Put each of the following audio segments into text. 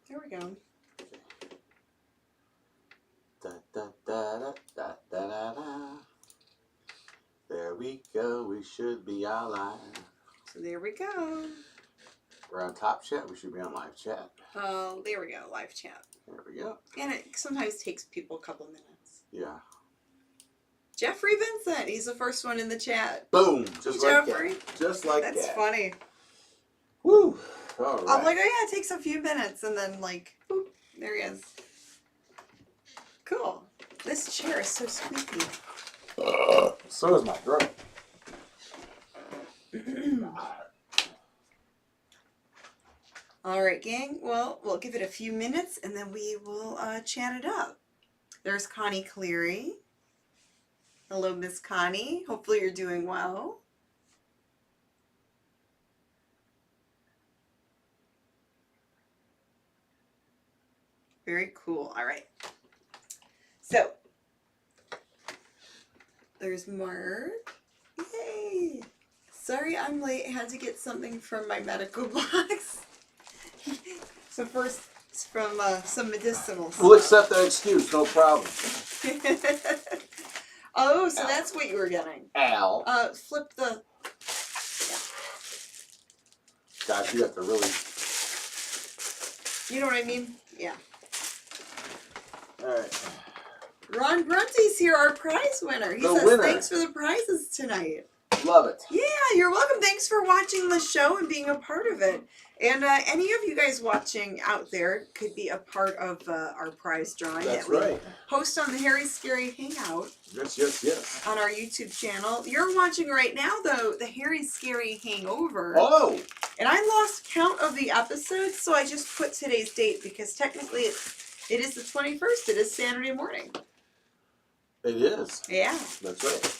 There we go. Da, da, da, da, da, da, da, da. There we go. We should be all live. So there we go. We're on top chat. We should be on live chat. Oh, there we go. Live chat. There we go. And it sometimes takes people a couple minutes. Yeah. Jeffrey Vincent. He's the first one in the chat. Boom. Just like Jeffrey. that. Just like That's that. funny. Woo. All right. I'm like, oh yeah, it takes a few minutes. And then like, boop, there he is. Cool. This chair is so squeaky. So is my throat. All right, gang. Well, we'll give it a few minutes and then we will chat it up. There's Connie Cleary. Hello, Miss Connie. Hopefully you're doing well. Very cool. All right. So, there's Mark. Yay! Sorry I'm late. I had to get something from my medical box. So first, it's from some medicinal stuff. We'll accept that excuse. No problem. Oh, so that's what you were getting. Al. Flip the... Gosh, you have to really... You know what I mean? Yeah. Alright. Ron Grunty's here, our prize winner. He says thanks for the prizes tonight. Love it. Yeah, you're welcome. Thanks for watching the show and being a part of it. And any of you guys watching out there could be a part of our prize drawing. That's that we right. host on the Harry Scary Hangout. Yes, yes, yes. On our YouTube channel. You're watching right now, though, the Harry Scary Hangover. Oh! And I lost count of the episodes, so I just put today's date because technically it is the 21st. It is Saturday morning. It is. Yeah. That's right.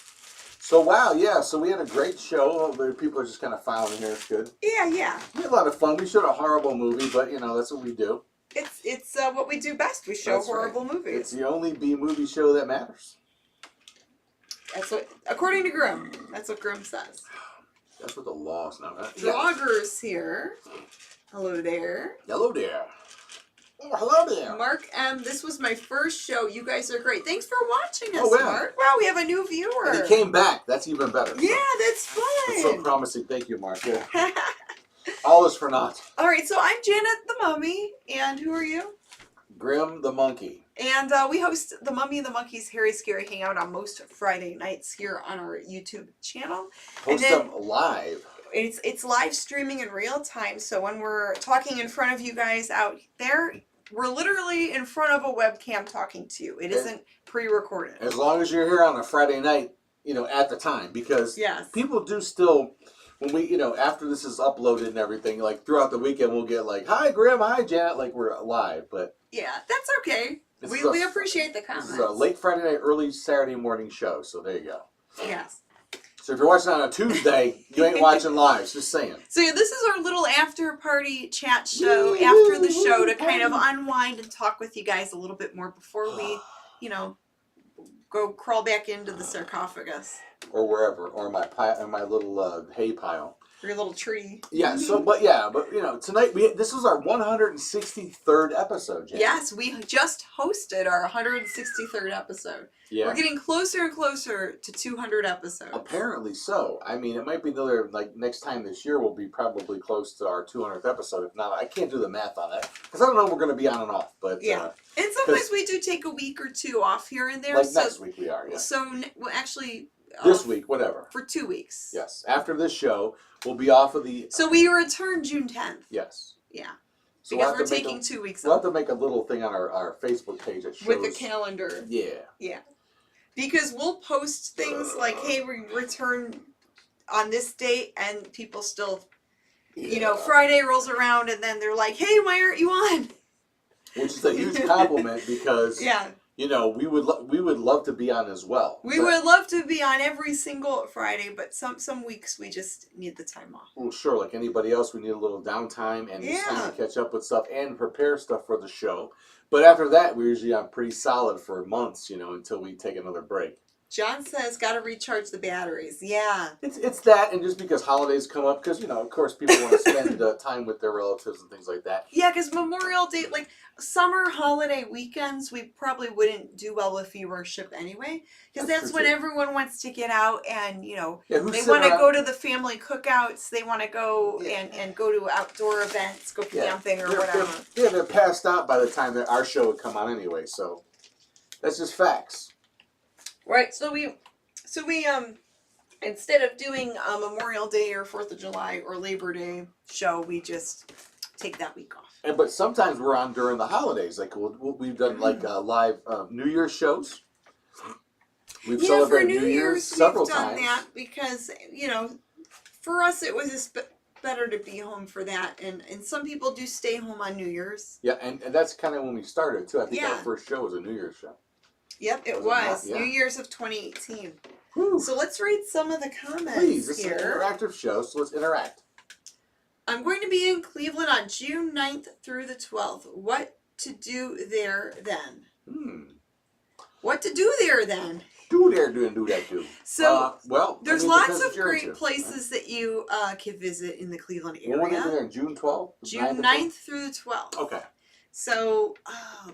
So, wow, yeah, so we had a great show. People are just kind of filing here. It's good. Yeah, yeah. We had a lot of fun. We showed a horrible movie, but, you know, that's what we do. It's what we do best. We show horrible movies. It's the only B-movie show that matters. That's what, according to Grimm, that's what Grimm says. That's what the law is now. Vlogger's here. Hello there. Hello there. Oh, hello there. Mark M. This was my first show. You guys are great. Thanks for watching us, yeah. Mark. Wow, we have a new viewer. And he came back. That's even better. Yeah, that's fun. That's so promising. Thank you, Mark. Yeah. All is for naught. All right, so I'm Janet the Mummy, and who are you? Grimm the Monkey. And we host the Mummy and the Monkey's Harry Scary Hangout on most Friday nights here on our YouTube channel. Post them live. It's live streaming in real time, so when we're talking in front of you guys out there, we're literally in front of a webcam talking to you. It isn't pre-recorded. As long as you're here on a Friday night, you know, at the time, because people do still, when we, you know, after this is uploaded and everything, like throughout the weekend, we'll get like, hi Grimm, hi Janet, like we're live, but yeah, that's okay. We appreciate the comments. This is a late Friday night, early Saturday morning show, so there you go. Yes. So if you're watching on a Tuesday, you ain't watching live, just saying. So yeah, this is our little after party chat show after the show to kind of unwind and talk with you guys a little bit more before we, you know, go crawl back into the sarcophagus. Or wherever, or my little hay pile. Your little tree. Yeah, so, but you know, tonight, this is our 163rd episode, Jan. Yes, we just hosted our 163rd episode. Yeah. We're getting closer and closer to 200 episodes. Apparently so. I mean, it might be another, like, next time this year we'll be probably close to our 200th episode. If not, I can't do the math on that. Because I don't know if we're going to be on and off. But yeah. And sometimes we do take a week or two off here and there. Like next week we are, yeah. So, well, actually... this week, whatever. For 2 weeks. Yes. After this show, we'll be off of the... So we return June 10th. Yes. Yeah. So because we're taking 2 weeks off. We'll have to make a little thing on our Facebook page that shows... with the calendar. Yeah. Yeah. Because we'll post things like, hey, we return on this date, and people still, you know, Friday rolls around, and then they're like, hey, why aren't you on? Which is a huge compliment because... yeah. You know, we would love to be on as well. We would love to be on every single Friday, but some weeks we just need the time off. Well, sure, like anybody else, we need a little downtime and just time to catch up with stuff and prepare stuff for the show. But after that, we're usually on pretty solid for months, you know, until we take another break. John says, gotta recharge the batteries. Yeah. It's that, and just because holidays come up, because, of course, people want to spend time with their relatives and things like that. Yeah, because Memorial Day, like, summer holiday weekends, we probably wouldn't do well with viewership anyway. Because that's when everyone wants to get out and, they want to go to the family cookouts. They want to go and go to outdoor events, go camping or whatever. They're passed out by the time that our show would come on anyway, so that's just facts. Right, so we instead of doing a Memorial Day or 4th of July or Labor Day show, we just take that week off. But sometimes we're on during the holidays. Like we've done like live New Year's shows. We've celebrated for New Year's several we've done times. that because for us it was just better to be home for that, and some people do stay home on New Year's. Yeah, and that's kind of when we started too. I think our first show was a New Year's show. Yep, it was. New Year's of 2018. Whew. So let's read some of the comments. Please, this here. is an interactive show, so let's interact. I'm going to be in Cleveland on June 9th through the 12th. What to do there then? What to do there then? Do that too. So, there's lots of great places that you can visit in the Cleveland area. We're going to be there on June 12th? June 9th through the 12th. Okay. So,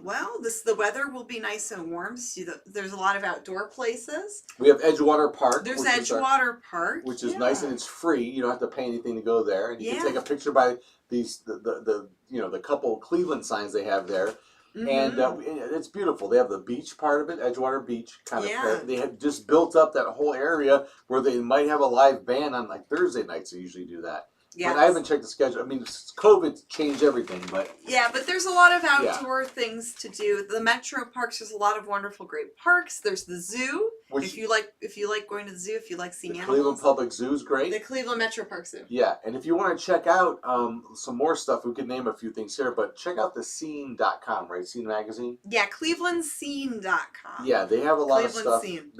the weather will be nice and warm. There's a lot of outdoor places. We have Edgewater Park. There's Edgewater Park, which is nice, and it's free. You don't have to pay anything to go there, and you can take a picture by the couple Cleveland signs they have there, and it's beautiful. They have the beach part of it, Edgewater Beach kind of. They have just built up that whole area where they might have a live band on like Thursday nights. They usually do that. Yeah, I haven't checked the schedule. I mean, COVID changed everything, but but there's a lot of outdoor things to do. The metro parks, there's a lot of wonderful, great parks. There's the zoo. If you like going to the zoo, if you like seeing animals, Cleveland Public Zoo is great. The Cleveland Metro Park Zoo. Yeah, and if you want to check out some more stuff, we could name a few things here, but check out the Scene.com, right? Scene magazine. Yeah, ClevelandScene.com. Yeah, they have a lot of stuff. Scene.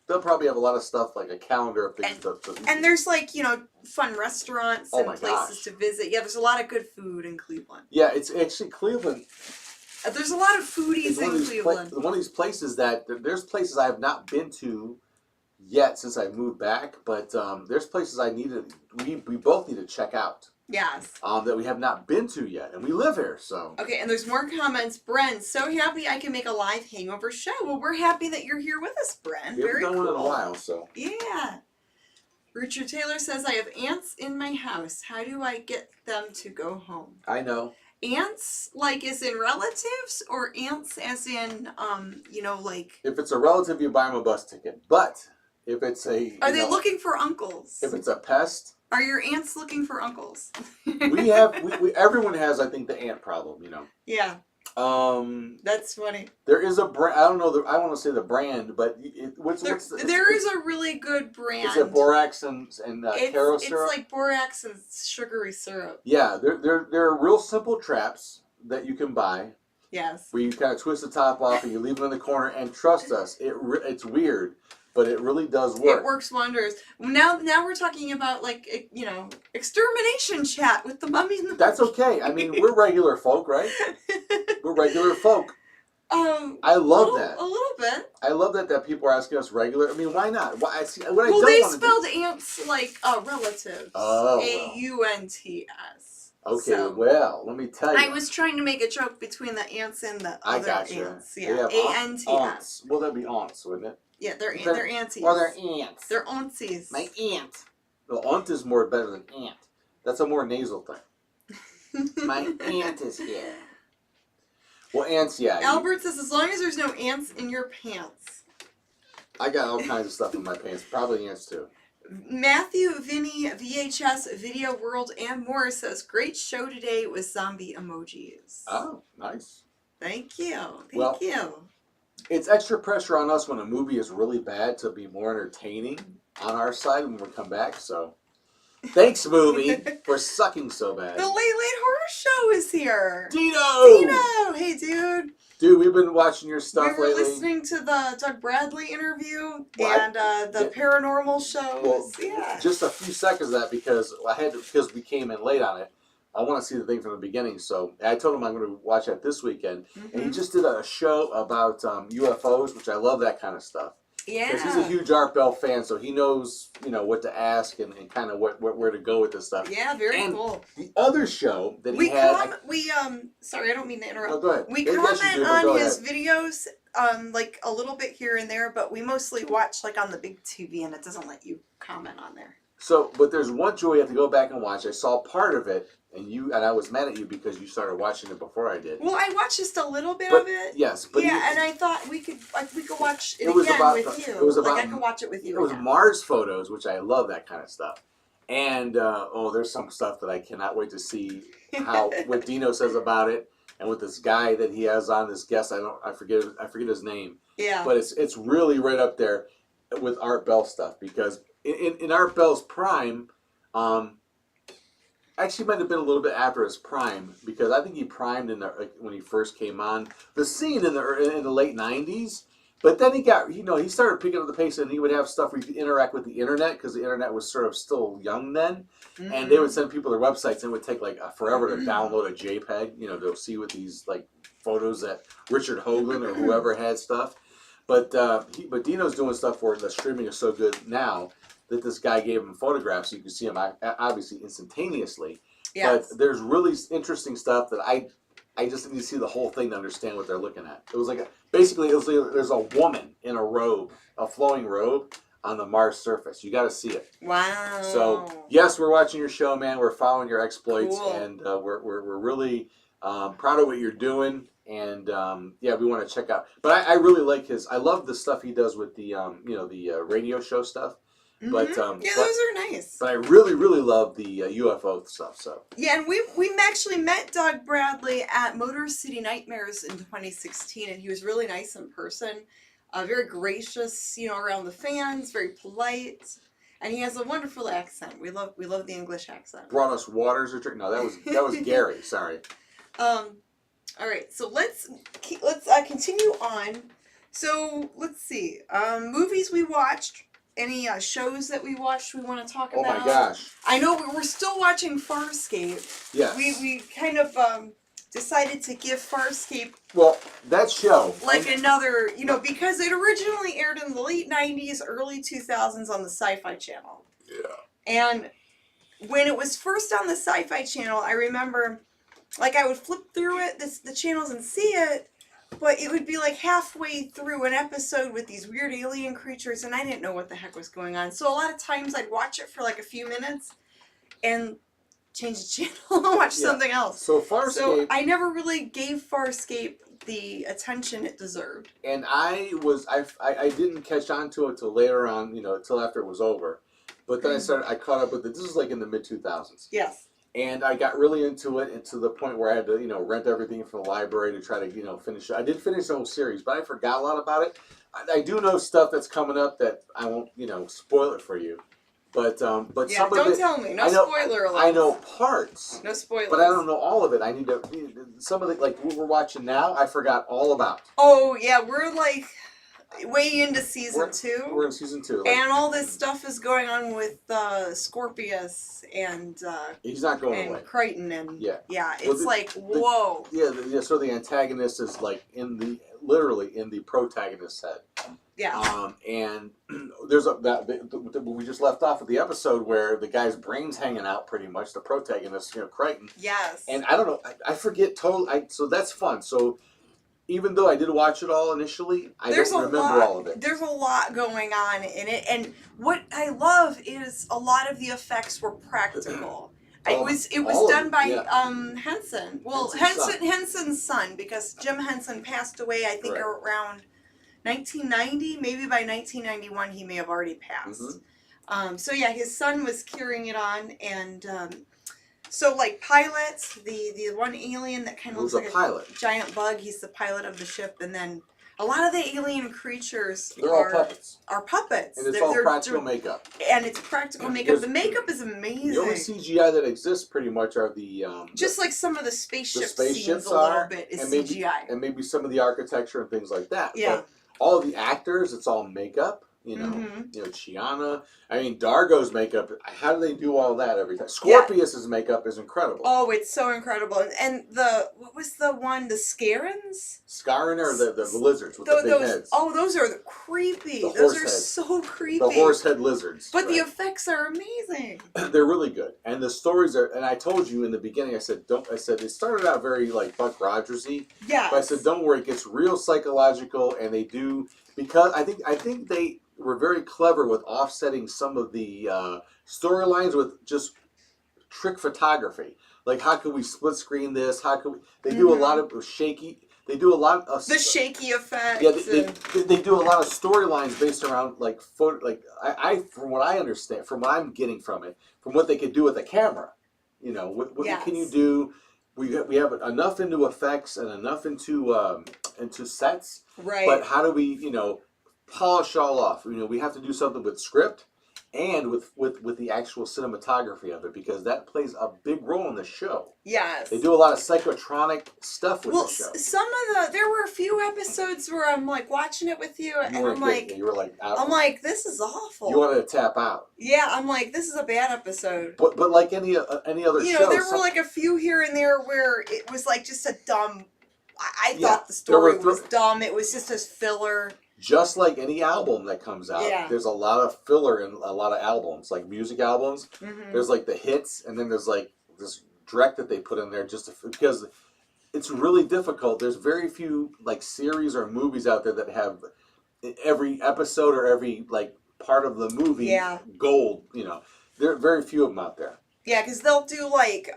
They'll probably have a lot of stuff like a calendar of things. And there's like fun restaurants and places to visit. Yeah, there's a lot of good food in Cleveland. Yeah, it's actually Cleveland. There's a lot of foodies in Cleveland. One of these places there's places I have not been to yet since I moved back, but there's places we both need to check out. Yes. That we have not been to yet, and we live here, so. Okay, and there's more comments. Bren, so happy I can make a live Hangover show. Well, we're happy that you're here with us, Bren. We haven't done one in a while, so. Yeah. Richard Taylor says, I have ants in my house. How do I get them to go home? I know. Ants, like as in relatives, or ants as in, like... If it's a relative, you buy them a bus ticket. But if it's a... Are they looking for uncles? If it's a pest... Are your ants looking for uncles? Everyone has, I think, the ant problem, Yeah. That's funny. There is a brand, I don't know, I want to say the brand, but there is a really good brand. Is it borax and Caro syrup? It's like borax and sugary syrup. Yeah, they're real simple traps that you can buy. Yes. Where you kind of twist the top off and you leave them in the corner, and trust us, it's weird. But it really does work. It works wonders. Now we're talking about extermination chat with the mummy and the That's okay. I mean, we're regular folk, right? We're regular folk. I love that. A little bit. I love that people are asking us regular. I mean, why not? They spelled ants like relatives. Oh. AUNTS. Okay, so, well, let me tell you. I was trying to make a joke between the ants and the other ants. Yeah, ANTS. Well, that'd be aunts, wouldn't it? Yeah, they're aunties. Well, they're ants. They're aunties. My aunt. Well, aunt is more better than aunt. That's a more nasal thing. My aunt is here. Well, ants, yeah. Albert says, as long as there's no ants in your pants. I got all kinds of stuff in my pants. Probably ants, too. Matthew, Vinny, VHS, Video World, and more says, great show today with zombie emojis. Oh, nice. Thank you. Thank you. It's extra pressure on us when a movie is really bad to be more entertaining on our side when we come back, so thanks, movie, for sucking so bad. The Late Late Horror Show is here. Dino! Hey, dude. Dude, we've been watching your stuff lately. We were listening to the Doug Bradley interview and the paranormal shows. Well, yeah. Just a few seconds of that because we came in late on it. I want to see the thing from the beginning, so I told him I'm going to watch that this weekend. And he just did a show about UFOs, which I love that kind of stuff. Yeah. Because he's a huge Art Bell fan, so he knows, what to ask and kind of where to go with this stuff. Yeah, very cool. The other show that he had... Sorry, I don't mean to interrupt. No, go ahead. We comment on his videos, like a little bit here and there, but we mostly watch like on the big TV, and it doesn't let you comment on there. So, but there's one show you have to go back and watch. I saw part of it, and I was mad at you because you started watching it before I did. Well, I watched just a little bit of it. Yes, but yeah, and I thought we could watch it again with you. It was about, I could watch it with you. It was Mars photos, which I love that kind of stuff. And there's some stuff that I cannot wait to see what Dino says about it, and with this guy that he has on, this guest. I forget his name. Yeah. But it's really right up there with Art Bell stuff, because in Art Bell's prime, actually might have been a little bit after his prime, because I think he primed when he first came on the scene in the late '90s. But then he got, he started picking up the pace, and he would have stuff where you could interact with the internet, because the internet was sort of still young then. Mm-hmm. And they would send people their websites, and it would take like forever to download a JPEG, to see what these like photos that Richard Hoagland or whoever had stuff. But Dino's doing stuff where the streaming is so good now that this guy gave him photographs, so you can see them obviously instantaneously. Yes. But there's really interesting stuff that I just need to see the whole thing to understand what they're looking at. It was like there's a woman in a robe, a flowing robe, on the Mars surface. You got to see it. Wow. So yes, we're watching your show, man. We're following your exploits, and we're really proud of what you're doing. And we want to check out. But I really like I love the stuff he does with the the radio show stuff. But those are nice. But I really, really love the UFO stuff. So yeah, and we actually met Doug Bradley at Motor City Nightmares in 2016, and he was really nice in person, very gracious, around the fans, very polite, and he has a wonderful accent. We love the English accent. Brought us waters or drink. No, that was Gary. Sorry. All right, so let's continue on. So let's see, movies we watched. Any shows that we watched we want to talk about? Oh my gosh. I know we're still watching Farscape. Yes. We kind of decided to give Farscape... Well, that show... like another, because it originally aired in the late 90s, early 2000s on the Sci-Fi Channel. Yeah. And when it was first on the Sci-Fi Channel, I remember, like, I would flip through the channels and see it, but it would be like halfway through an episode with these weird alien creatures, and I didn't know what the heck was going on. So a lot of times I'd watch it for like a few minutes and change the channel and watch something else. So Farscape... So I never really gave Farscape the attention it deserved. And I didn't catch on to it till later on, till after it was over. But then I caught up with it. This was like in the mid-2000s. Yes. And I got really into it, and to the point where I had to, rent everything from the library to try to, finish it. I did finish the whole series, but I forgot a lot about it. I do know stuff that's coming up that I won't, spoil it for you. But some of it... don't tell me. No spoiler alert. I know parts. No spoilers. But I don't know all of it. I need to... Some of the, like, what we're watching now, I forgot all about. Oh, yeah. We're, like... way into season 2. We're in season 2. And all this stuff is going on with Scorpius and he's not going away. Crichton and it's whoa. So the antagonist is like literally in the protagonist's head. Yeah. And there's we just left off at the episode where the guy's brain's hanging out pretty much, the protagonist, Crichton. Yes. And I don't know, I forget totally. So that's fun. So even though I did watch it all initially, I don't remember all of it. There's a lot going on in it, and what I love is a lot of the effects were practical. It was done by Henson. Well, Henson's son, because Jim Henson passed away, I think, around 1990. Maybe by 1991 he may have already passed. Mm-hmm. So yeah, his son was carrying it on, and so, like, pilots, the one alien that kind of looks like a giant bug, he's the pilot of the ship, and then a lot of the alien creatures are puppets. And it's all practical makeup. And it's practical makeup. The makeup is amazing. The only CGI that exists pretty much are just like some of the spaceship scenes a little bit is CGI. And maybe some of the architecture and things like that. Yeah. But all of the actors, it's all makeup. You know, Chiana. I mean, Dargo's makeup. How do they do all that every time? Scorpius's makeup is incredible. Oh, it's so incredible. And what was the one? The Scarens? Scarin are the lizards with the big heads. Oh, those are creepy. Those are so creepy. The horse head lizards. But the effects are amazing. They're really good, and the stories are. And I told you in the beginning, I said it started out very like Buck Rogers-y. Yeah. But I said, don't worry, it gets real psychological, and they do because I think they were very clever with offsetting some of the storylines with just trick photography. Like, how can we split screen this? How can we? They do a lot of shaky. They do a lot of the shaky effects. Yeah, they do a lot of storylines based around like photo. Like I from what I understand, from what I'm getting from it, from what they could do with a camera. You know, what can you do? We have enough into effects and enough into sets. Right. But how do we polish all off? We have to do something with script and with the actual cinematography of it, because that plays a big role in the show. Yes. They do a lot of psychotronic stuff with the show. There were a few episodes where I'm like watching it with you, and I'm like, you were like, I'm like, this is awful. You wanted to tap out. Yeah, I'm like, this is a bad episode. But like any other show, there were like a few here and there where it was like just a dumb. I thought the story was dumb. It was just a filler. Just like any album that comes out, there's a lot of filler in a lot of albums, like music albums. Mm-hmm. There's like the hits, and then there's like this direct that they put in there because it's really difficult. There's very few like series or movies out there that have every episode or every like part of the movie gold. There are very few of them out there. Yeah, because they'll do like,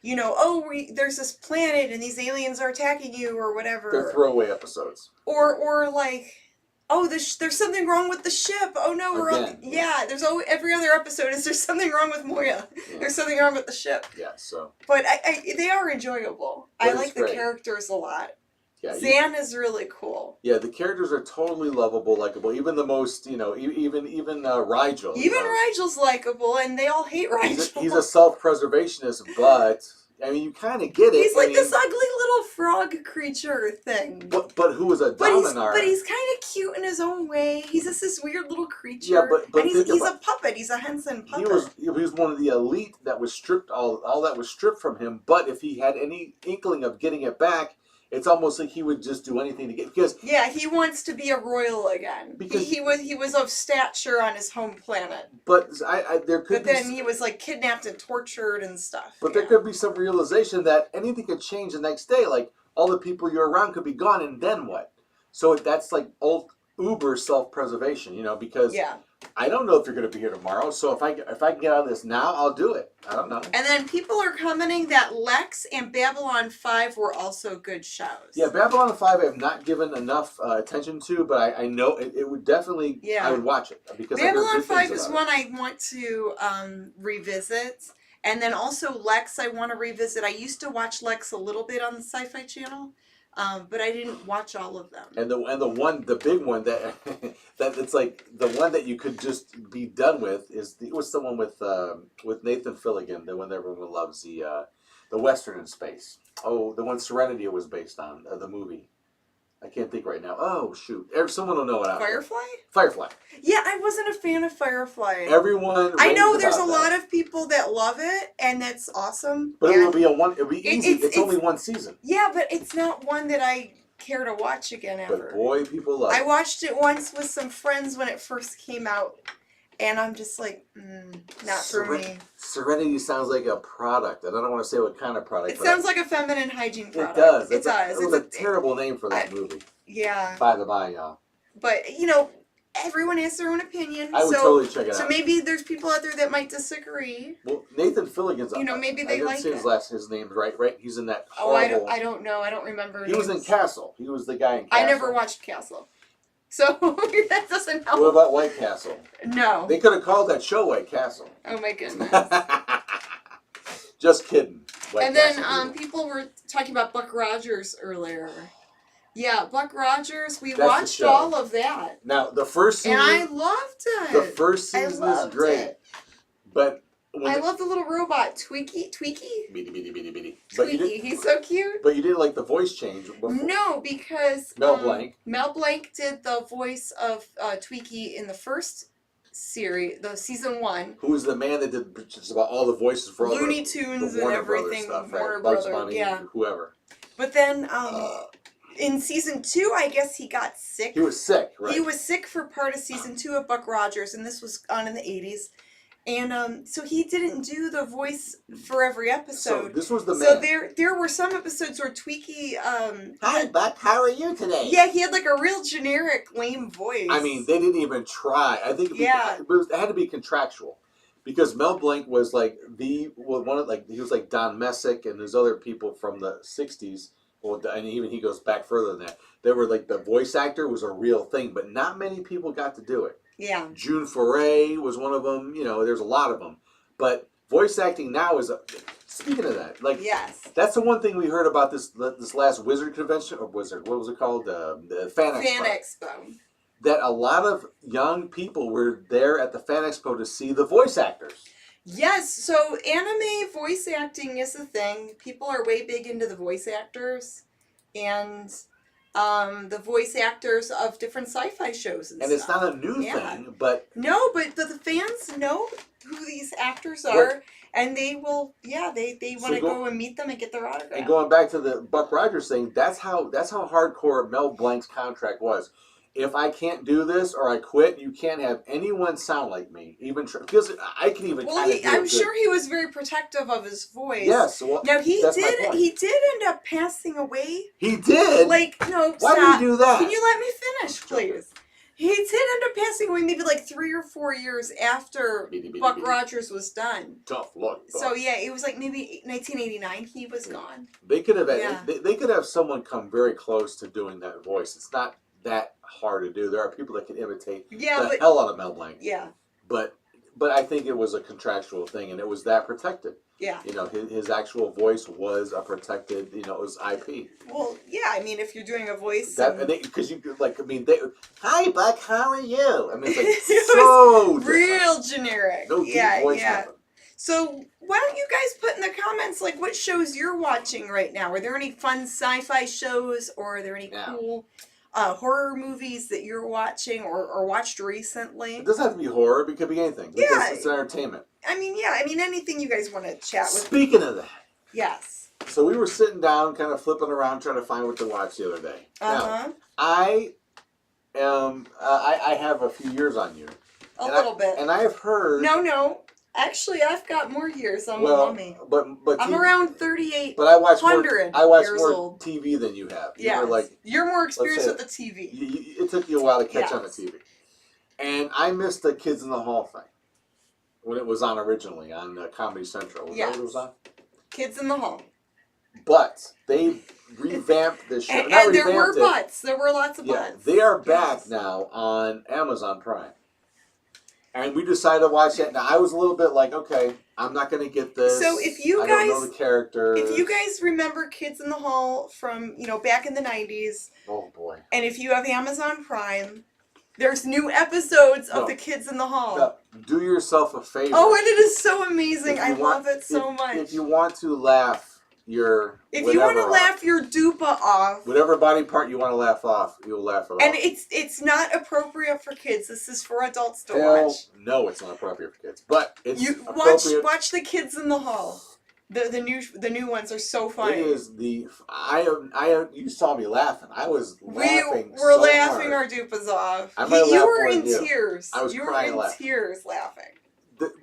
there's this planet and these aliens are attacking you or whatever. They're throwaway episodes. Or like, there's something wrong with the ship. Oh no, we're on. Yeah, there's every other episode is there's something wrong with Moya. Yeah. There's something wrong with the ship. Yeah, so. But they are enjoyable. I like the characters a lot. Yeah, Zan is really cool. Yeah, the characters are totally lovable, likable. Even the most, even Rigel. Even Rigel's likable, and they all hate Rigel. He's a self-preservationist, but I mean, you kind of get it. He's like this ugly little frog creature thing. But who is a Dominar? But he's kind of cute in his own way. He's just this weird little creature. Yeah, but he's a puppet. He's a Henson puppet. He was one of the elite that was stripped. All that was stripped from him. But if he had any inkling of getting it back, it's almost like he would just do anything to get he wants to be a royal again. Because he was of stature on his home planet. But then he was like kidnapped and tortured and stuff. But there could be some realization that anything could change the next day. Like all the people you're around could be gone, and then what? So that's like uber self-preservation, because I don't know if you're going to be here tomorrow. So if I can get out of this now, I'll do it. I don't know. And then people are commenting that Lex and Babylon 5 were also good shows. Yeah, Babylon 5 I have not given enough attention to, but I know it would definitely. Yeah. I would watch it because Babylon 5 is one I want to revisit, and then also Lex I want to revisit. I used to watch Lex a little bit on the Sci-Fi Channel. But I didn't watch all of them. And the big one that it's like the one that you could just be done with is what's the one with Nathan Fillion, the one that everyone loves, the Western in space. Oh, the one Serenity was based on, the movie. I can't think right now. Oh shoot! Someone will know what. Firefly. Yeah, I wasn't a fan of Firefly. Everyone. I know there's a lot of people that love it, and that's awesome. But it'll be easy. It's only one season. Yeah, but it's not one that I care to watch again ever. But boy, people love it. I watched it once with some friends when it first came out. And I'm just like, not for me. Serenity sounds like a product. And I don't want to say what kind of product. It sounds like a feminine hygiene product. It does. It does. It was a terrible name for that movie. Yeah. By the by, y'all. But, everyone has their own opinion. I would totally check it out. So maybe there's people out there that might disagree. Well, Nathan Fillion's maybe they like it. His name's right? He's in that horrible... I don't know. I don't remember. He was in Castle. He was the guy in Castle. I never watched Castle. So that doesn't help. What about White Castle? No. They could have called that show White Castle. Oh my goodness. Just kidding. And then people were talking about Buck Rogers earlier. Yeah, Buck Rogers. We watched all of that. Now the first season, and I loved it. The first season is great, but I love the little robot, Tweaky. Bitty. Tweaky, he's so cute. But you didn't like the voice change before. No, because Mel Blanc. Mel Blanc did the voice of Tweaky in the first series, the season 1. Who was the man that did just about all the voices for all Looney Tunes and everything, stuff, Warner right? Bugs Brothers, Bunny, yeah. Whoever. But then in season 2, I guess he got sick. He was sick, right? He was sick for part of season 2 of Buck Rogers, and this was on in the 80s. And so he didn't do the voice for every episode. So this was the man. So there were some episodes where Tweaky... Hi, Buck. How are you today? Yeah, he had like a real generic, lame voice. I mean, they didn't even try. I think it had to be contractual. Because Mel Blanc was like he was like Don Messick and there's other people from the 60s. Well, and even he goes back further than that. They were like the voice actor was a real thing, but not many people got to do it. Yeah. June Foray was one of them. You know, there's a lot of them. But voice acting now is speaking of that, like that's the one thing we heard about this last Wizard convention or Wizard. What was it called? The Fan Expo. That a lot of young people were there at the Fan Expo to see the voice actors. Yes, so anime voice acting is a thing. People are way big into the voice actors and the voice actors of different sci-fi shows and stuff. It's not a new thing, but... No, but the fans know who these actors are, and they will, they want to go and meet them and get their autograph. And going back to the Buck Rogers thing, that's how hardcore Mel Blanc's contract was. If I can't do this or I quit, you can't have anyone sound like me. Because I can even kind of do I'm sure he was very protective of his voice. Yes. Well, now he did end up passing away. He did? Like, no, Why did he do that? Can you let me finish, please? He did end up passing away maybe like 3 or 4 years after Buck Rogers was done. Tough luck. Buck. So yeah, it was like maybe 1989 he was gone. They could have they could have someone come very close to doing that voice. It's not that hard to do. There are people that can imitate the hell out of Mel Blanc. Yeah. But I think it was a contractual thing, and it was that protected. Yeah. You know, his actual voice was a protected. You know, it was IP. Well, yeah. I mean, if you're doing a voice, because you like, I mean, hi Buck, how are you? I mean, it's like so real generic. No deep voice happen. So why don't you guys put in the comments like what shows you're watching right now? Are there any fun sci-fi shows, or are there any cool horror movies that you're watching or watched recently? It doesn't have to be horror. It could be anything. Because it's entertainment. I mean, anything you guys want to chat with. Speaking of that. Yes. So we were sitting down, kind of flipping around, trying to find what to watch the other day. Now, I have a few years on you. A little bit. And I have heard... No. Actually, I've got more years. I'm a mummy. But I'm around 38. But I watch more old. TV than you have. Yeah, you're more experienced with the TV. It took you a while to catch on the TV. And I missed the Kids in the Hall thing when it was on originally on Comedy Central. Was that what it was on? Kids in the Hall. But they revamped this show. And there were butts. There were lots of butts. They are back now on Amazon Prime. And we decided to watch that. Now, I was a little bit like, okay, I'm not going to get this. So if you I don't know the characters. If you guys remember Kids in the Hall from, back in the 90s. Oh, boy. And if you have Amazon Prime, there's new episodes of the Kids in the Hall. No, do yourself a favor. Oh, and it is so amazing. I love it so much. If you want to laugh your you want to laugh your dupa off, whatever body part you want to laugh off, you'll laugh it off. And it's not appropriate for kids. This is for adults to watch. No, it's not appropriate for kids. But it's appropriate. Watch the Kids in the Hall. The new ones are so funny. It is you saw me laughing. I was laughing. We were laughing our dupas off. You were in tears. I was crying laughing. Tears laughing.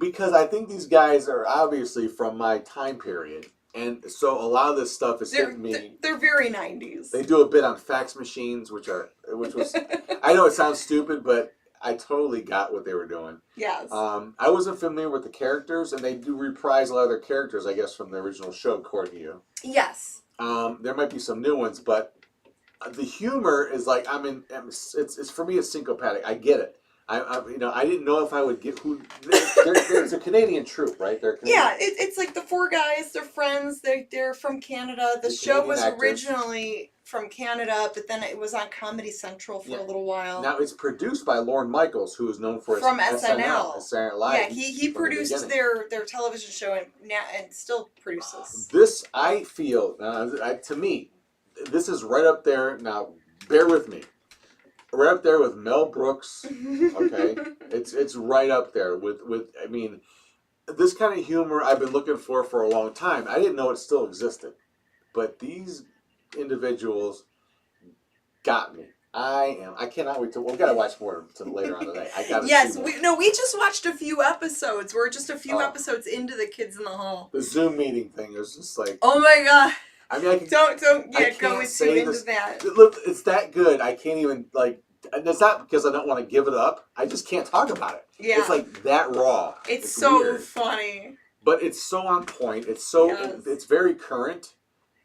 Because I think these guys are obviously from my time period. And so a lot of this stuff is hitting me. They're very 90s. They do a bit on fax machines, which was I know it sounds stupid, but I totally got what they were doing. Yes. I wasn't familiar with the characters, and they do reprise a lot of their characters, I guess, from the original show, according to you. Yes. There might be some new ones, but the humor is like it's for me it's syncopatic. I get it. I didn't know if I would get who. There's a Canadian troupe, right? Yeah, it's like the four guys. They're friends. They're from Canada. The show was originally from Canada, but then it was on Comedy Central for a little while. Now it's produced by Lorne Michaels, who is known for from SNL. Saturday Night Live. Yeah, he produced their television show and still produces. This I feel to me, this is right up there. Now, bear with me. Right up there with Mel Brooks, okay? It's right up there with I mean, this kind of humor I've been looking for a long time. I didn't know it still existed, but these individuals got me. I cannot wait we've got to watch more later on today. I got to see more. We just watched a few episodes. We're just a few episodes into the Kids in the Hall. The Zoom meeting thing is just like, oh my god. I mean, don't go into that. Look, it's that good. I can't even it's not because I don't want to give it up. I just can't talk about it. Yeah. It's like that raw. It's so weird. Funny. But it's so on point. It's it's very current,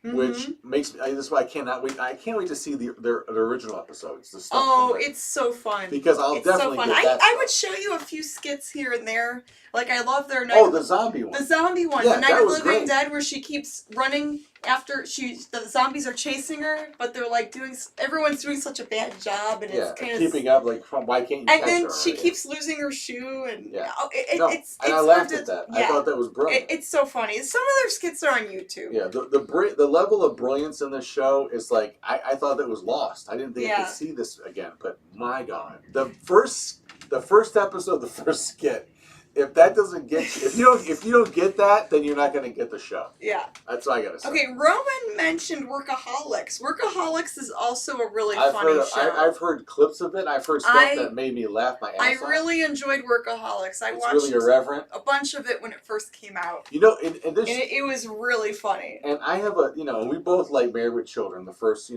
which makes me. That's why I cannot wait. I can't wait to see their original episodes. The stuff. It's so fun. Because I'll definitely get that. I would show you a few skits here and there. Like I love their the zombie one. The zombie one. Yeah, the Night of the Living Dead, where she keeps running after the zombies are chasing her, but they're like everyone's doing such a bad job, and it's kind of keeping up. Like, why can't you? And then she keeps losing her shoe, and it's I laughed at that. I thought that was brilliant. It's so funny. Some of their skits are on YouTube. Yeah, the level of brilliance in this show is like I thought that was lost. I didn't think I could see this again, but my God, the first episode, the first skit. If that doesn't get you, if you don't get that, then you're not going to get the show. Yeah, that's what I gotta say. Okay, Roman mentioned Workaholics. Workaholics is also a really funny show. I've heard clips of it. I've heard stuff that made me laugh my ass off. I really enjoyed Workaholics. I watched really irreverent. A bunch of it when it first came out. You know, and it was really funny. And I have we both like Married with Children. The first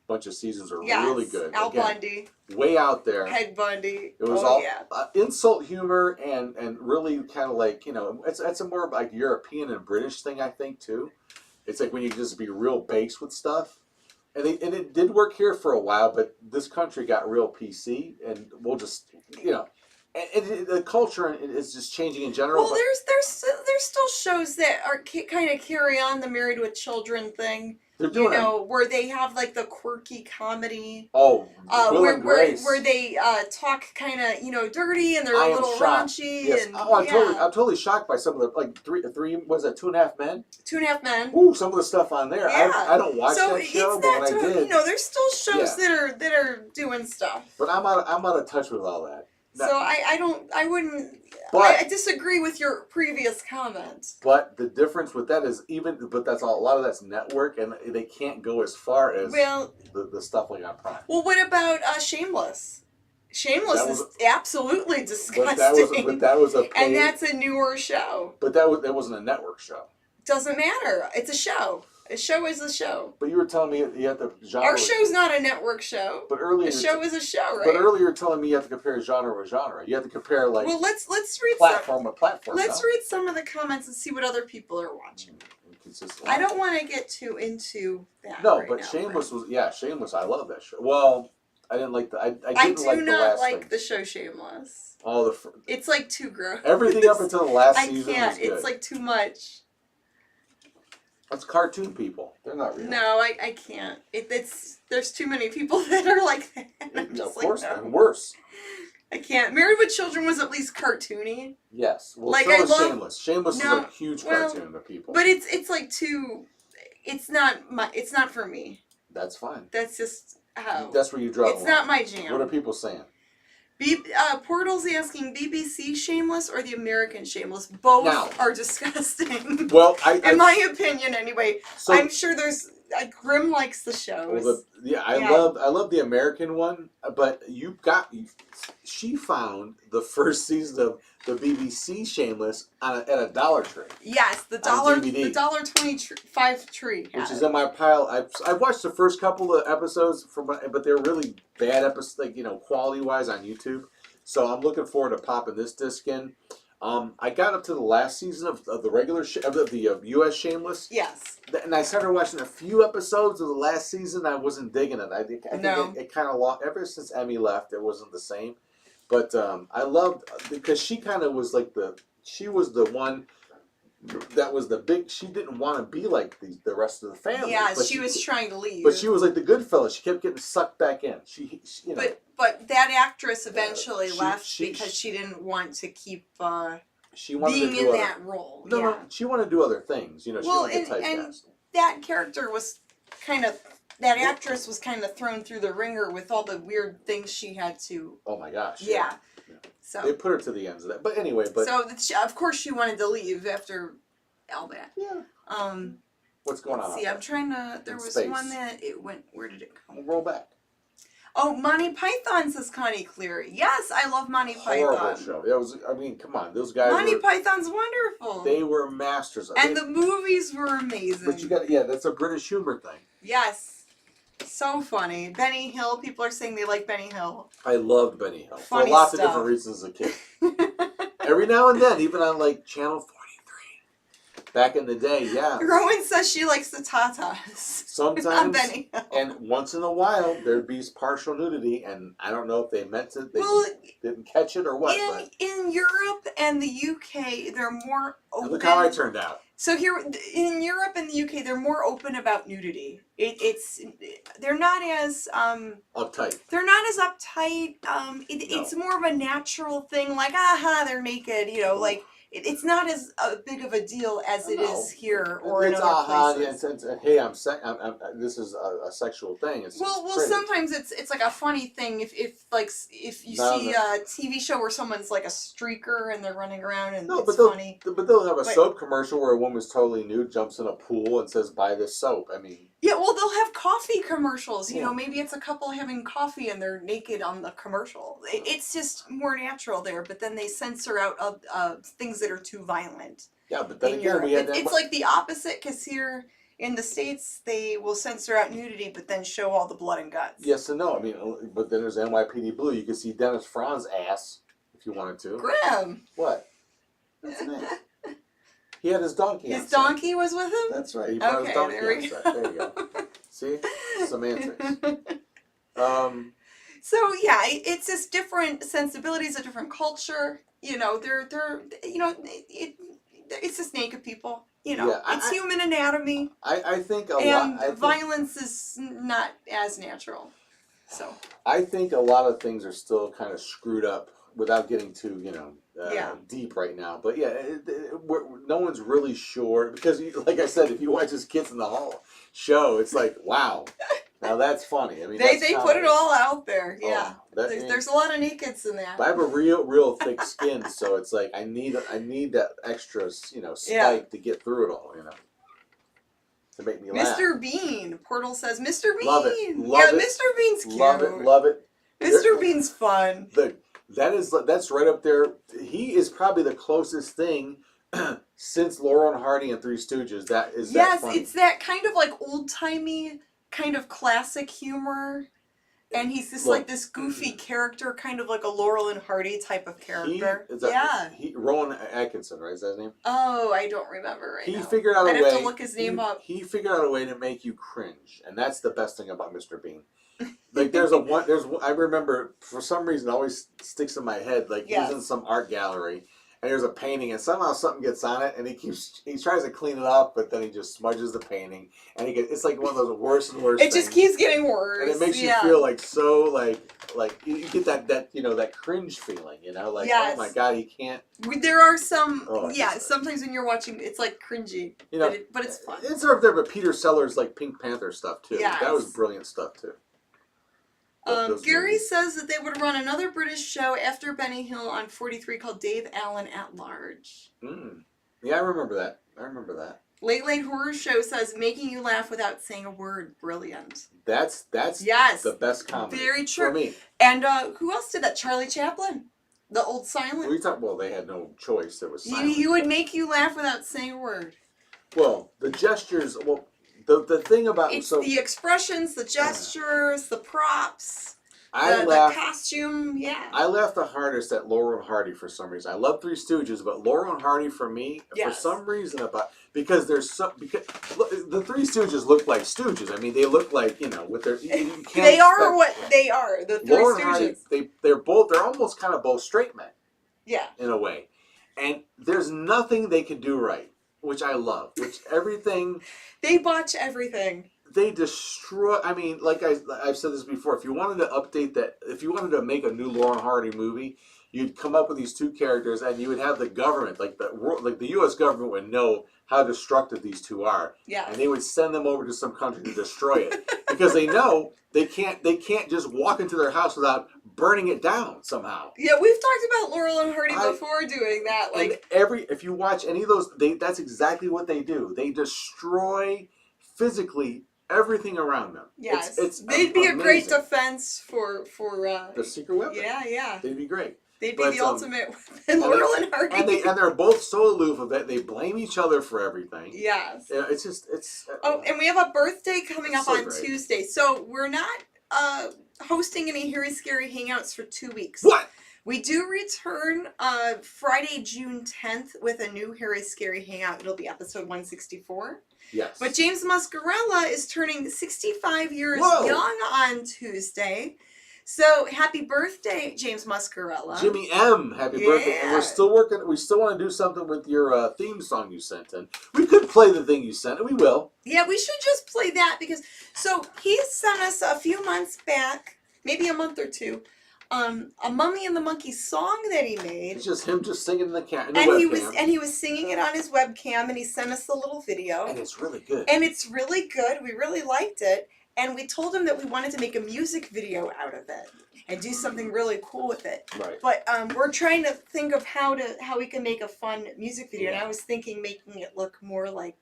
bunch of seasons are really good. Al Bundy. Way out there. Peg Bundy. It was insult humor and really kind of like, it's a more like European and British thing, I think, too. It's like when you just be real base with stuff. And it did work here for a while, but this country got real PC, and we'll just, and the culture is just changing in general. Well, there's still shows that are kind of carry on the Married with Children thing. They're doing where they have like the quirky comedy. Oh, Will and Grace. Where they talk kind of dirty and they're a little raunchy. Yes. And, I'm totally shocked by some of the like three was it 2.5 Men? 2.5 Men. Ooh, some of the stuff on there. Yeah. I don't watch that show, but when I did, there's still shows that are doing stuff. But I'm out of touch with all that. I disagree with your previous comment. But the difference with that is a lot of that's network, and they can't go as far as the stuff like on Prime. Well, what about Shameless? Shameless is absolutely disgusting. But that was a pain. And that's a newer show. But that wasn't a network show. Doesn't matter. It's a show. A show is a show. But you were telling me you have to genre. Our show's not a network show. But earlier, a show is a show, right? But earlier, you're telling me you have to compare genre with genre. You have to compare like. Well, let's read platform with platform. Let's read some of the comments and see what other people are watching. I don't want to get too into that. No, but Shameless was Shameless. I love that show. Well, I didn't like the. I do not like the show Shameless. Oh, it's like too gross. Everything up until the last season. I can't. Was good. It's like too much. That's cartoon people. They're not real. No, I can't. There's too many people that are like that. Of course, and worse. I can't. Married with Children was at least cartoony. Yes. Well, so was Shameless. Shameless is a huge cartoon to people. But it's like too. It's not for me. That's fine. That's just how. That's where you draw. It's not my jam. What are people saying? Portal's asking BBC Shameless or the American Shameless. Both are disgusting. Well, in my opinion, anyway. So, I'm sure there's. Grimm likes the shows. Well, I love the American one, but she found the first season of the BBC Shameless at a Dollar Tree. Yes, the $1.25 tree. Which is in my pile. I watched the first couple of episodes but they're really bad episodes, like quality wise on YouTube. So I'm looking forward to popping this disc in. I got up to the last season of the regular of the U.S. Shameless. Yes. And I started watching a few episodes of the last season. I wasn't digging it. I think it kind of lost. Ever since Emmy left, it wasn't the same. But I loved because she kind of was like she was the one that was the big. She didn't want to be like the rest of the family. Yeah, she was trying to leave. But she was like the good fella. She kept getting sucked back in. She you know. But that actress eventually left because she didn't want to keep she wanted being to do in that role. No, she wanted to do other things. You know, she wanted to get typecast. And that character was kind of. That actress was kind of thrown through the ringer with all the weird things she had to. Oh my gosh! Yeah. So they put her to the ends of that. But anyway, so of course she wanted to leave after all that. Yeah. What's going on? See, I'm trying to. There was space. one that it went. Where did it go? We'll roll back. Oh, Monty Python, says Connie Cleary. Yes, I love Monty Python. Horrible show. That was. I mean, come on, those guys. Monty Python's wonderful. They were masters. And the movies were amazing. But you got that's a British humor thing. Yes. So funny. Benny Hill. People are saying they like Benny Hill. I loved Benny Hill Funny for lots stuff. of different reasons as a kid. Every now and then, even on like Channel 43, back in the day, yeah. Rowan says she likes the Tatas. Sometimes, on Benny Hill. And once in a while, there'd be partial nudity, and I don't know if they meant to. They didn't catch it or what. In Europe and the UK, they're more open. Look how I turned out. So here in Europe and the UK, they're more open about nudity. They're not as uptight. They're not as uptight. It's more of a natural thing. Like they're naked. You know, like it's not as big of a deal as it is here or in other places. Hey, this is a sexual thing. Well, sometimes it's like a funny thing if you see a TV show where someone's like a streaker and they're running around and it's funny. But they'll have a soap commercial where a woman's totally nude, jumps in a pool, and says, "Buy this soap." I mean. Yeah, well, they'll have coffee commercials. You know, maybe it's a couple having coffee and they're naked on the commercial. It's just more natural there, but then they censor out things that are too violent. Yeah, but then again, we had that. It's like the opposite, because here in the States, they will censor out nudity, but then show all the blood and guts. Yes and no. I mean, but then there's NYPD Blue. You can see Dennis Franz's ass if you wanted to. Grimm. What? That's nice. He had his donkey. His donkey was with him? That's right. He brought his donkey there you go. See? Semantics. So yeah, it's just different sensibilities, a different culture. You know, they're it's just naked people. You know, it's human anatomy. I think violence is not as natural. So I think a lot of things are still kind of screwed up without getting too deep right now. But yeah, no one's really sure because, like I said, if you watch this Kids in the Hall show, it's like, wow, now that's funny. I mean, they put it all out there. Yeah, there's a lot of nakeds in that. I have a real thick skin, so it's like I need that extra spike to get through it all. You know. To make me laugh. Mr. Bean. Portal says Mr. Bean. Love it. Mr. Bean's cute. Love it. Mr. Bean's fun. That's right up there. He is probably the closest thing since Laurel and Hardy and Three Stooges. Yes, it's that kind of like old timey kind of classic humor, and he's just like this goofy character, kind of like a Laurel and Hardy type of character. Rowan Atkinson, right? Is that his name? Oh, I don't remember right now. He figured out a way. I'd have to look his name up. He figured out a way to make you cringe, and that's the best thing about Mr. Bean. Like I remember for some reason it always sticks in my head. Like he's in some art gallery and there's a painting and somehow something gets on it and he tries to clean it up, but then he just smudges the painting and it's like one of those worse and worse. It just keeps getting worse, and it makes you feel like so like you get that cringe feeling, like oh my god, he can't. There are some sometimes when you're watching it's like cringy, but it's fun. It's up there, but Peter Sellers like Pink Panther stuff too. Yes. That was brilliant stuff too. Gary says that they would run another British show after Benny Hill on 43 called Dave Allen at Large. Yeah, I remember that. Late Late Horror Show says making you laugh without saying a word. Brilliant. That's the best comedy. Very true. For me. And who else did that? Charlie Chaplin. The old silent. Well, they had no choice. There was silent. He would make you laugh without saying a word. Well, the gestures. Well, the thing about the expressions, the gestures, the props. The costume, yeah. I laughed the hardest at Laurel and Hardy for some reason. I love Three Stooges, but Laurel and Hardy for me, for some reason, because the Three Stooges look like Stooges. I mean, they look like, with their. You can't they are what they are. The Three Laurel Stooges. And Hardy, they're almost kind of both straight men. Yeah. In a way, and there's nothing they can do right, which I love. Which everything. They botch everything. They destroy. I mean, like I've said this before. If you wanted to update that, if you wanted to make a new Laurel and Hardy movie, you'd come up with these two characters, and you would have the government, like the U.S. government, would know how destructive these two are. Yeah. And they would send them over to some country to destroy it because they know they can't just walk into their house without burning it down somehow. Yeah, we've talked about Laurel and Hardy before doing that. Like if you watch any of those, that's exactly what they do. They destroy physically everything around them. Yes, they'd be amazing. A great defense for the secret weapon. Yeah, they'd be great. They'd be the ultimate weapon. Laurel and Hardy, and they're both so aloof of it. They blame each other for everything. Yes, it's. Oh, and we have a birthday coming up on Tuesday, so we're not hosting any Harry Scary Hangouts for 2 weeks. What? We do return Friday, June 10th with a new Harry Scary Hangout. It'll be episode 164. Yes. But James Muscarella is turning 65 years young on Tuesday. So happy birthday, James Muscarella. Jimmy M, happy birthday. And we're still working. We still want to do something with your theme song you sent in. We could play the thing you sent, and we will. Yeah, we should just play that because he sent us a few months back, maybe a month or two, a Mummy and the Monkey song that he made. It's just him just singing in the webcam. He was singing it on his webcam, and he sent us the little video. And it's really good. We really liked it. And we told him that we wanted to make a music video out of it and do something really cool with it. Right. But we're trying to think of how we can make a fun music video. Yeah. And I was thinking making it look more like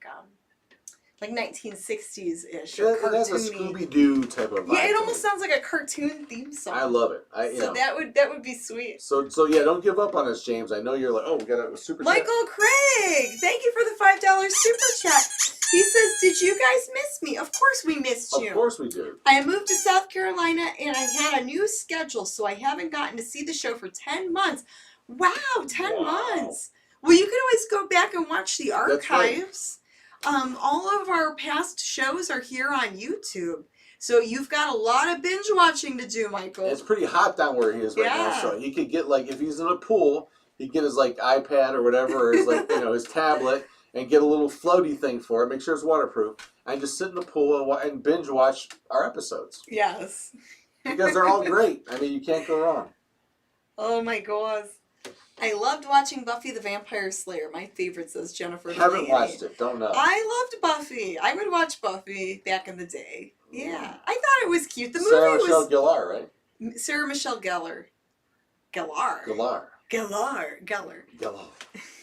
1960s-ish or cartoony. That's a Scooby-Doo type of vibe. Yeah, it almost sounds like a cartoon theme song. I love it. That would be sweet. So yeah, don't give up on us, James. I know you're like, we got a super chat. Michael Craig, thank you for the $5 super chat. He says, did you guys miss me? Of course we missed you. Of course we did. I moved to South Carolina and I had a new schedule, so I haven't gotten to see the show for 10 months. Wow, 10 months. Well, you can always go back and watch the archives. All of our past shows are here on YouTube. So you've got a lot of binge watching to do, Michael. It's pretty hot down where he is right now, so he could get, if he's in a pool, he'd get his, iPad or whatever, or his, his tablet, and get a little floaty thing for it, make sure it's waterproof, and just sit in the pool and binge watch our episodes. Yes. Because they're all great. I mean, you can't go wrong. Oh my God. I loved watching Buffy the Vampire Slayer. My favorite, says Jennifer. Haven't watched it. Don't know. I loved Buffy. I would watch Buffy back in the day. Yeah. I thought it was cute. The movie was... Sarah Michelle Gellar, right? Sarah Michelle Gellar. Gellar.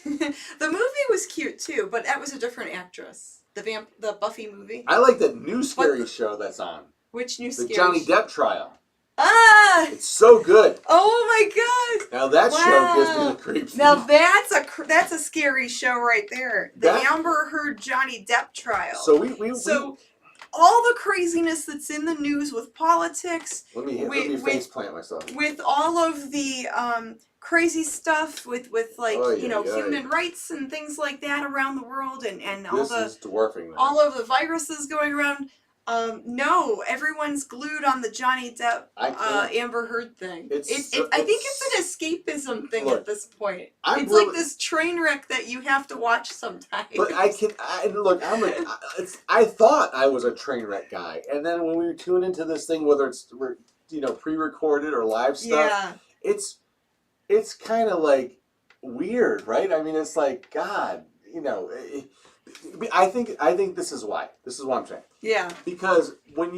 The movie was cute too, but that was a different actress. The Buffy movie. I like that new scary show that's on. Which new scary? The Johnny Depp trial. Ah! It's so good. Oh my God! Now that show gives me the creeps. Now that's a scary show right there. The Amber Heard Johnny Depp trial. So all the craziness that's in the news with politics. Let me faceplant myself. With all of the crazy stuff with human rights and things like that around the world and all all of the viruses going around. No, everyone's glued on the Johnny Depp Amber Heard thing. I think it's an escapism thing at this point. It's like this train wreck that you have to watch sometimes. But I thought I was a train wreck guy, and then when we tune into this thing, whether it's pre-recorded or live stuff, it's kind of weird, right? I mean, it's like God, I think this is why. This is what I'm saying. Yeah. Because when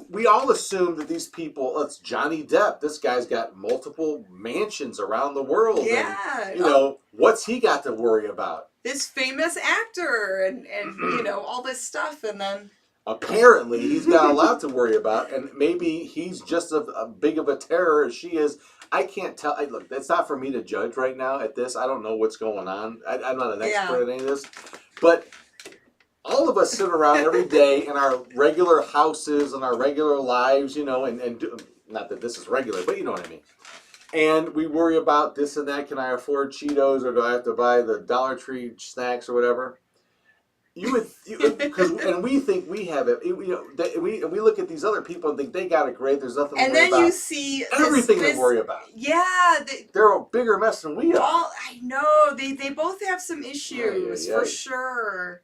we all assume that these people, it's Johnny Depp. This guy's got multiple mansions around the world. Yeah. And, what's he got to worry about? This famous actor and all this stuff, and then apparently he's got a lot to worry about, and maybe he's just as big of a terror as she is. I can't tell. Look, it's not for me to judge right now at this. I don't know what's going on. I'm not an expert at any of this. But all of us sit around every day in our regular houses and our regular lives, and not that this is regular, but you know what I mean. And we worry about this and that. Can I afford Cheetos, or do I have to buy the Dollar Tree snacks or whatever? And we think we have it. We look at these other people and think they got it great. There's nothing to worry about. And then you see everything to worry about. Yeah, they're a bigger mess than we are. I know they both have some issues for sure.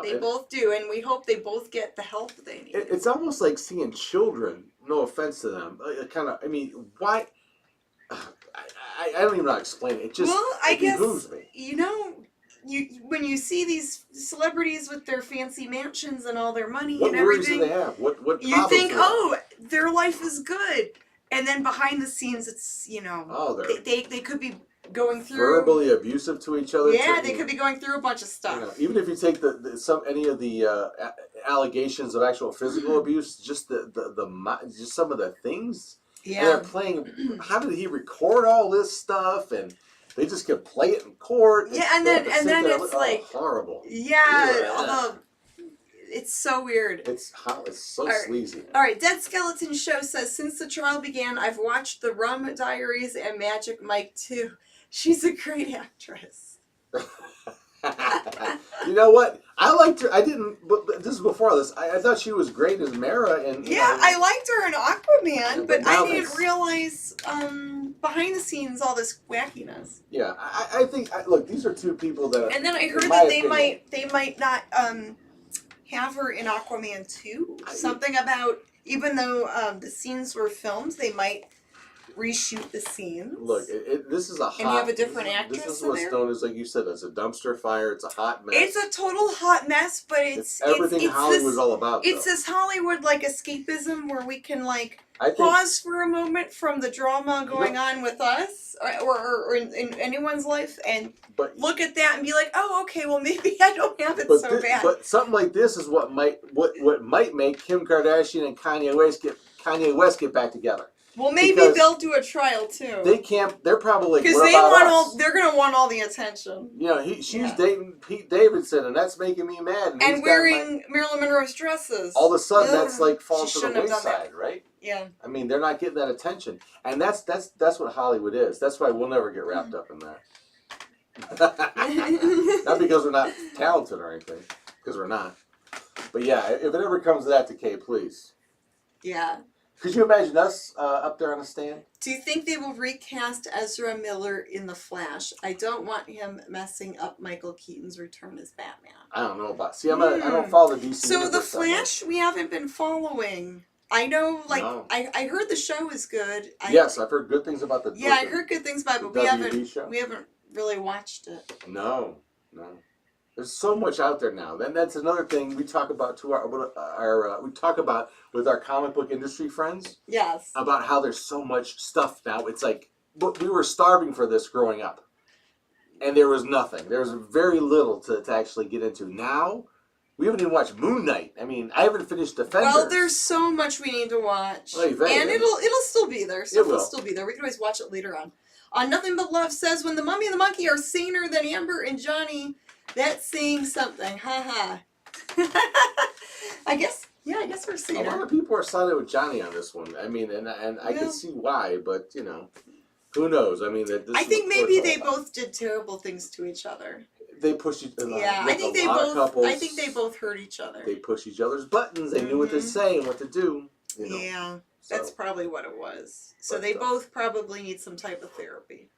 They both do, and we hope they both get the help they need. It's almost like seeing children. No offense to them. I mean, why? I don't even know how to explain it. It just behooves me. When you see these celebrities with their fancy mansions and all their money and everything, what worries do they have? What you think, their life is good, and then behind the scenes, it's they could be going through verbally abusive to each other. Yeah, they could be going through a bunch of stuff. Even if you take any of the allegations of actual physical abuse, just just some of the things. Yeah, and they're playing. How did he record all this stuff? And they just could play it in court. Yeah, and then it's like horrible. Yeah, it's so weird. It's so sleazy. All right, Dead Skeleton Show says, since the trial began, I've watched The Rum Diaries and Magic Mike too. She's a great actress. You know what? I liked her. I didn't, but this is before this. I thought she was great as Mara. And I liked her in Aquaman, but I didn't realize behind the scenes all this wackiness. Yeah, I think. Look, these are two people that. And then I heard that they might not have her in Aquaman 2. Something about, even though the scenes were filmed, they might reshoot the scenes. Look, this is a hot... And you have a different actress This is what's known as, like you said, it's a dumpster fire. It's a hot mess. It's a total hot mess, but it's everything Hollywood's all about. It's this Hollywood, like, escapism where we can, like, pause for a moment from the drama going on with us or in anyone's life and look at that and be like, oh, okay, well, maybe I don't have it so bad. But something like this is what might make Kim Kardashian and Kanye West get back togetger. Well, maybe they'll do a trial too. They can't. They're probably like, because they're gonna want all the attention. She's dating Pete Davidson, and that's making me mad. And wearing Marilyn Monroe's dresses. All of a sudden, that's like falling to the wayside, right? Yeah. I mean, they're not getting that attention, and that's what Hollywood is. That's why we'll never get wrapped up in that. Not because we're not talented or anything, because we're not. But yeah, if it ever comes to that, Decay, please. Yeah. Could you imagine us up there on a stand? Do you think they will recast Ezra Miller in The Flash? I don't want him messing up Michael Keaton's return as Batman. I don't know about... See, I don't follow the DC. So The Flash, we haven't been following. I know, like, no. I heard the show is good. Yes, I've heard good things about the... Yeah, I heard good things about it, but we haven't really watched it. No. There's so much out there now. Then that's another thing we talk about we talk about with our comic book industry friends. Yes. About how there's so much stuff now. It's like we were starving for this growing up, and there was nothing. There was very little to actually get into. Now we haven't even watched Moon Knight. I mean, I haven't finished Defenders. Well, there's so much we need to watch, and it'll still be there. Stuff will still be there. We can always watch it later on. Nothing But Love says, when the Mummy and the Monkey are saner than Amber and Johnny. That's saying something. Ha ha. I guess we're seeing a lot of people are sided with Johnny on this one. I mean, and I can see why, but who knows? I mean, I think maybe they both did terrible things to each other. They pushed each other. Yeah, I think they both hurt each other. They pushed each other's buttons. They knew what to say and what to do. Yeah, that's probably what it was. So they both probably need some type of therapy.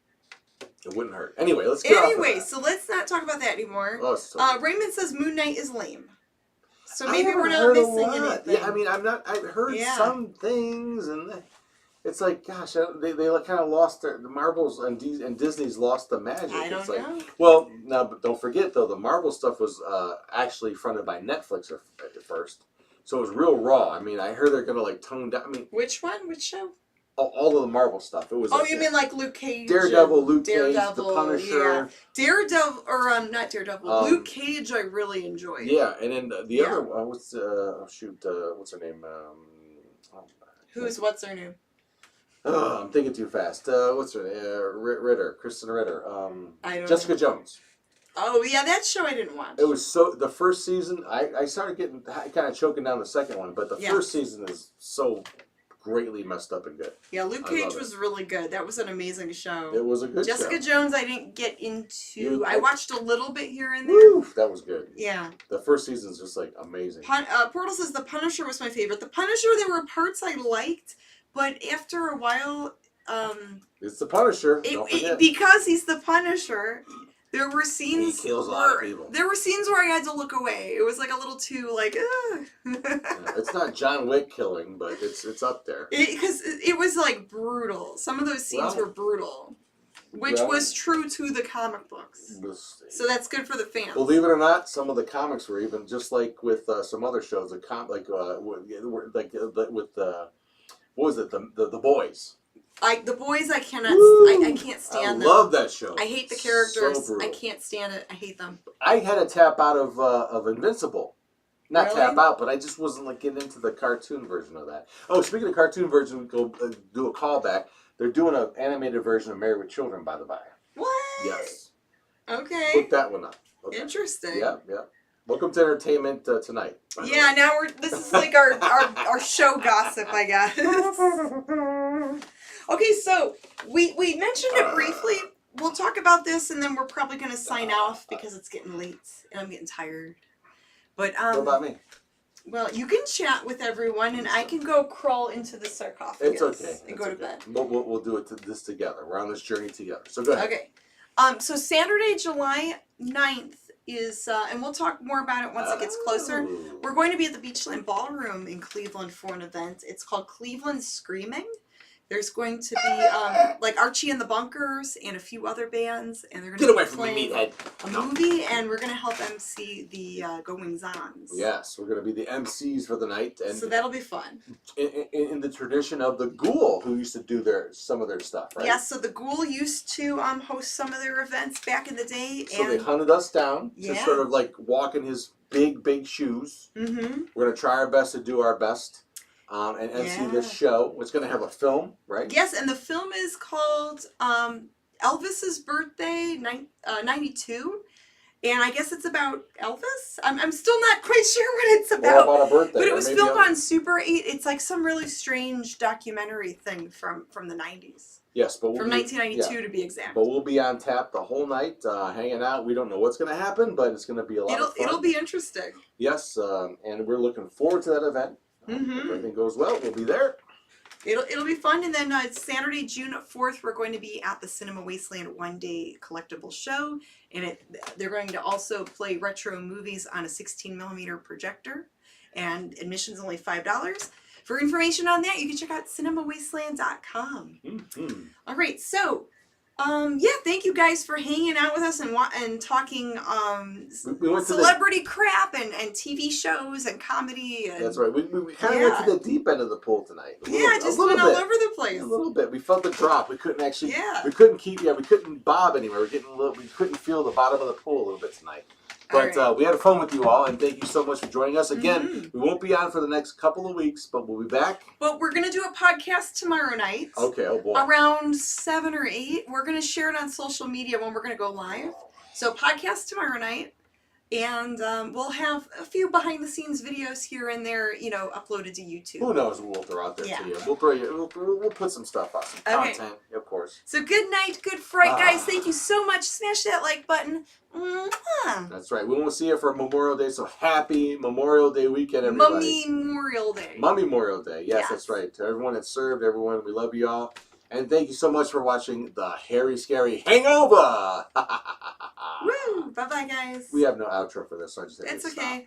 It wouldn't hurt. Anyway, let's get off of that. So let's not talk about that anymore. Oh, Raymond says Moon Knight is lame. So maybe we're not missing anything. Yeah, I mean, I've heard some things, and it's like, gosh, they kind of lost the Marvels and Disney's lost the magic. I don't know. Well, now, but don't forget though, the Marvel stuff was actually fronted by Netflix at first, so it was real raw. I mean, I heard they're gonna tone down. I mean, which one? Which show? All of the Marvel stuff. It was. Oh, you mean like Luke Cage? Daredevil, Luke Cage, The Punisher. Yeah. Daredevil, or not Daredevil. Luke Cage, I really enjoyed. Yeah, and then the other one, what's her name? What's her name? Oh, I'm thinking too fast. What's her name? Kristen Ritter. I don't Jessica know. Jones. Oh yeah, that show I didn't watch. It was the first season. I started getting kind of choking down the second one, but the first season is so greatly messed up and good. Yeah, Luke Cage was really good. That was an amazing show. It was a good Jessica show. Jones I didn't get into. I watched a little bit here and there. Woo, that was good. Yeah. The first season's just like amazing. Portal says The Punisher was my favorite. The Punisher, there were parts I liked, but after a while... it's The Punisher. Don't forget. Because he's The Punisher... There were scenes. He kills a lot of people. There were scenes where I had to look away. It was like a little too like. It's not John Wick killing, but it's up there. Because it was like brutal. Some of those scenes were brutal, which was true to the comic books. So that's good for the fans. Believe it or not, some of the comics were even just like with some other shows. With what was it? The Boys. The Boys, I cannot. I can't stand them. I love that show. I hate the characters. So I can't stand it. I hate them. I had to tap out of Invincible. Not tap out, but I just wasn't like getting into the cartoon version of that. Oh, speaking of cartoon version, we go do a callback. They're doing an animated version of Married with Children, by the way. What? Yes. Okay. Look that one up. Okay. Interesting. Yeah. Welcome to Entertainment Tonight. Yeah, now this is like our show gossip, I guess. Okay, so we mentioned it briefly. We'll talk about this, and then we're probably going to sign off because it's getting late, and I'm getting tired. But what about me? Well, you can chat with everyone, and I can go crawl into the sarcophagus. It's okay. And go to bed. We'll do this together. We're on this journey together. So go ahead. Okay. So Saturday, July 9th is, and we'll talk more about it once it gets closer. We're going to be at the Beachland Ballroom in Cleveland for an event. It's called Cleveland Screaming. There's going to be like Archie and the Bunkers and a few other bands, and they're going to be playing a movie, and we're going to help MC the goings-ons. Yes, we're going to be the MCs for the night, and so that'll be fun. In the tradition of the Ghoul, who used to do some of their stuff, right? Yes, so the Ghoul used to host some of their events back in the day. So they hunted us down to sort of like walk in his big shoes. Mm-hmm. We're going to try our best to do our best. And MC this show. It's going to have a film, right? Yes, and the film is called Elvis's Birthday, 92. And I guess it's about Elvis? I'm still not quite sure what it's about. Or about a birthday. But it was filmed on Super 8. It's like some really strange documentary thing from the 90s. Yes, but from 1992 to be exact. But we'll be on tap the whole night, hanging out. We don't know what's going to happen, but it's going to be a lot of fun. It'll be interesting. Yes, and we're looking forward to that event. If everything goes well, we'll be there. It'll be fun, and then it's Saturday, June 4th. We're going to be at the Cinema Wasteland one-day collectible show, and they're going to also play retro movies on a 16mm projector, and admission's only $5. For information on that, you can check out cinemawasteland.com. All right, so. Thank you guys for hanging out with us and talking celebrity crap and TV shows and comedy. And, that's right. We kind of went to the deep end of the pool tonight. Just went all over the place. A little bit. We felt the drop. We couldn't actually. We couldn't bob anywhere. We couldn't feel the bottom of the pool a little bit tonight. But we had fun with you all, and thank you so much for joining us. Again, we won't be on for the next couple of weeks, but we'll be back. But we're going to do a podcast tomorrow night. Okay, oh boy. Around 7 or 8. We're going to share it on social media when we're going to go live. So podcast tomorrow night. And we'll have a few behind-the-scenes videos here and there, uploaded to YouTube. Who knows what we'll throw out there to you. We'll put some stuff out, some content, of course. So good night, good fright, guys. Thank you so much. Smash that like button. Mwah. That's right. We won't see you for Memorial Day, so happy Memorial Day weekend, everybody. Mummy-Memorial Day. Mummy-Memorial Day. Yes, that's right. To everyone that served, everyone, we love you all. And thank you so much for watching the Hairy Scary Hangover. Woo! Bye-bye, guys. We have no outro for this, so I just It's okay.